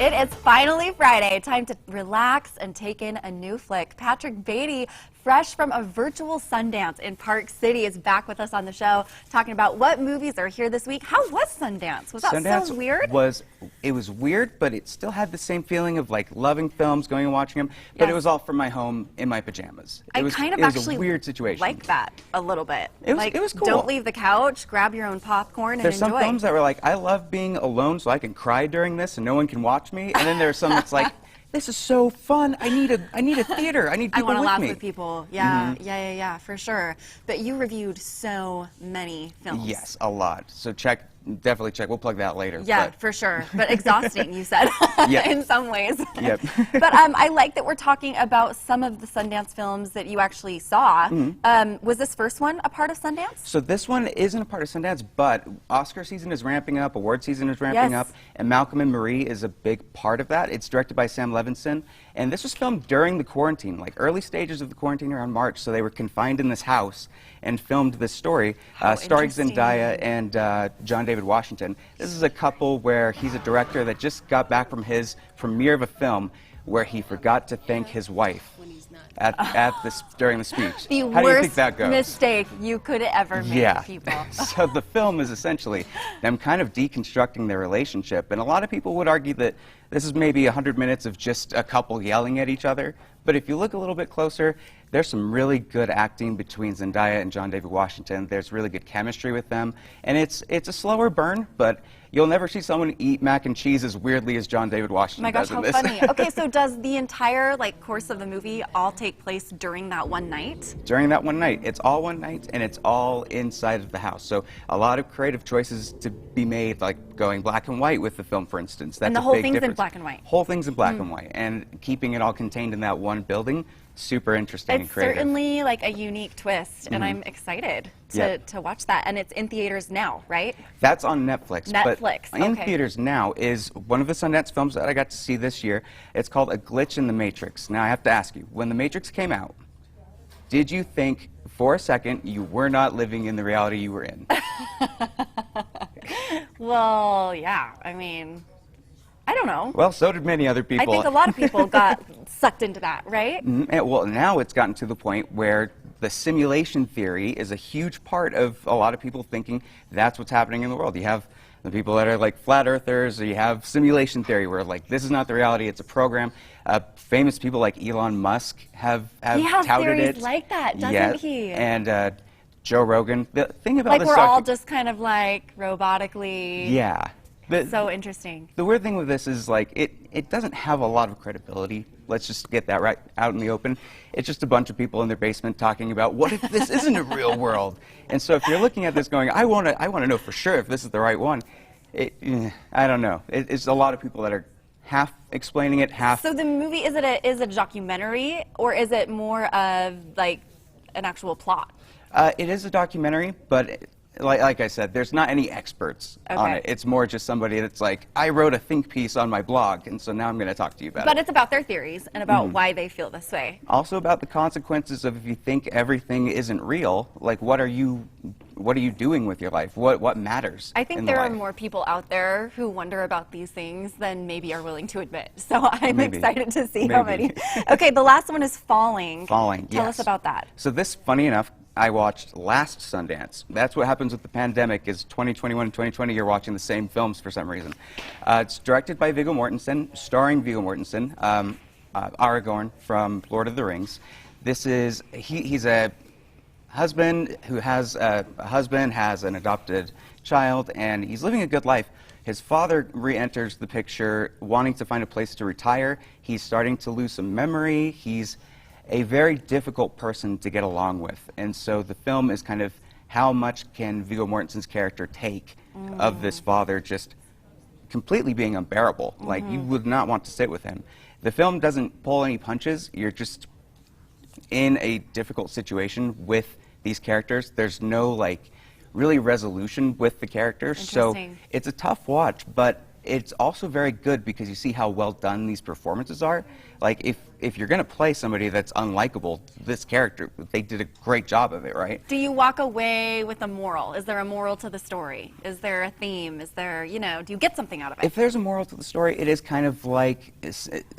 It is finally Friday. Time to relax and take in a new flick. Patrick Beatty, fresh from a virtual Sundance in Park City, is back with us on the show, talking about what movies are here this week. How was Sundance? Was that so weird? It was weird, but it still had the same feeling of like loving films, going and watching them. But it was all from my home in my pajamas. It was a weird situation. Like that a little bit. It was cool. Don't leave the couch. Grab your own popcorn and enjoy. There's some films that were like, I love being alone, so I can cry during this, and no one can watch me. And then there's some that's like, this is so fun. I need a theater. I need people with me. I want to laugh with people. Yeah, yeah, for sure. But you reviewed so many films. Yes, a lot. So definitely check. We'll plug that later. Yeah, for sure. But exhausting, you said, in some ways. Yep. But I like that we're talking about some of the Sundance films that you actually saw. Was this first one a part of Sundance? So this one isn't a part of Sundance, but Oscar season is ramping up, award season is ramping up, and Malcolm and Marie is a big part of that. It's directed by Sam Levinson, and this was filmed during the quarantine, like early stages of the quarantine around March, so they were confined in this house and filmed this story, starring Zendaya and John David Washington. This is a couple where he's a director that just got back from his premiere of a film where he forgot to thank his wife during the speech. The How do you think that goes? worst mistake you could ever make, people. So the film is essentially them kind of deconstructing their relationship, and a lot of people would argue that this is maybe 100 minutes of just a couple yelling at each other. But if you look a little bit closer, there's some really good acting between Zendaya and John David Washington. There's really good chemistry with them, and it's a slower burn, but you'll never see someone eat mac and cheese as weirdly as John David Washington does in this. My gosh, how funny. Okay, so does the entire course of the movie all take place during that one night? During that one night. It's all one night, and it's all inside of the house. So a lot of creative choices to be made, like going black and white with the film, for instance. That's and the a whole big thing's difference. in black and white. Whole thing's in black and white, and keeping it all contained in that one building. Super interesting and creative. It's certainly like a unique twist, and I'm excited to watch that. And it's in theaters now, right? That's on Netflix. Netflix, but in theaters now is one of the Sundance films that I got to see this year. It's called A Glitch in the Matrix. Now I have to ask you, when The Matrix came out, did you think for a second you were not living in the reality you were in? Well, yeah. I mean, I don't know. Well, so did many other people. I think a lot of people got sucked into that, right? Well, now it's gotten to the point where the simulation theory is a huge part of a lot of people thinking that's what's happening in the world. You have the people that are like flat earthers, or you have simulation theory where like this is not the reality, it's a program. Famous people like Elon Musk have he has touted theories it. like that, doesn't he? And Joe Rogan. The thing about like this we're all just kind of like robotically. Yeah. So interesting. The weird thing with this is like it doesn't have a lot of credibility. Let's just get that right out in the open. It's just a bunch of people in their basement talking about what if this isn't a real world. And so if you're looking at this going, I want to know for sure if this is the right one. I don't know. It's a lot of people that are half explaining it, half. So the movie, is it a documentary, or is it more of like an actual plot? It is a documentary, but like I said, there's not any experts on it. It's more just somebody that's like, I wrote a think piece on my blog, and so now I'm going to talk to you about it. But it's about their theories and about why they feel this way. Also about the consequences of if you think everything isn't real, like what are you doing with your life? What matters? I think there are more people out there who wonder about these things than maybe are willing to admit. So I'm excited to see how many. Okay, the last one is Falling. Falling, Tell us about that. So this, funny enough, I watched last Sundance. That's what happens with the pandemic is 2021 and 2020, you're watching the same films for some reason. It's directed by Viggo Mortensen, starring Viggo Mortensen, Aragorn from Lord of the Rings. This is, he's a husband who has has an adopted child, and he's living a good life. His father re-enters the picture wanting to find a place to retire. He's starting to lose some memory. He's a very difficult person to get along with. And so the film is kind of how much can Viggo Mortensen's character take of this father just completely being unbearable. Like, you would not want to sit with him. The film doesn't pull any punches. You're just in a difficult situation with these characters. There's no, like, really resolution with the characters. So it's a tough watch, but it's also very good because you see how well done these performances are. Like, if you're going to play somebody that's unlikable, this character, they did a great job of it, right? Do you walk away with a moral? Is there a moral to the story? Is there a theme? Is there, you know, do you get something out of it? If there's a moral to the story, it is kind of like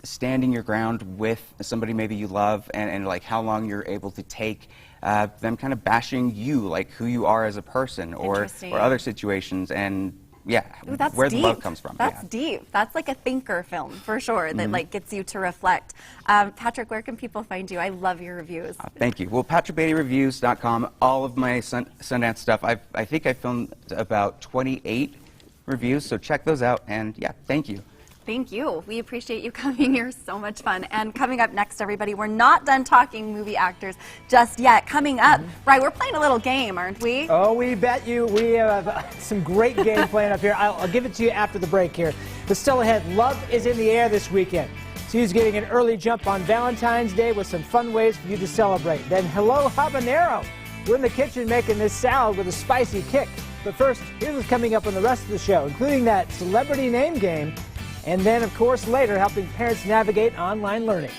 standing your ground with somebody maybe you love, and like how long you're able to take them kind of bashing you, like who you are as a person, or other situations, and yeah, Ooh, that's where deep. the love comes from. That's deep. That's like a thinker film for sure that like gets you to reflect. Patrick, where can people find you? I love your reviews. Thank you. Well, PatrickBeattyReviews.com, all of my Sundance stuff. I think I filmed about 28 reviews, so check those out, and yeah, thank you. Thank you. We appreciate you coming here. So much fun. And coming up next, everybody, we're not done talking movie actors just yet. Coming up, right, we're playing a little game, aren't we? Oh, we bet you. We have some great game playing up here. I'll give it to you after the break here. But still ahead, love is in the air this weekend. She's getting an early jump on Valentine's Day with some fun ways for you to celebrate. Then hello, habanero. We're in the kitchen making this salad with a spicy kick. But first, here's what's coming up on the rest of the show, including that celebrity name game. And then, of course, later, helping parents navigate online learning.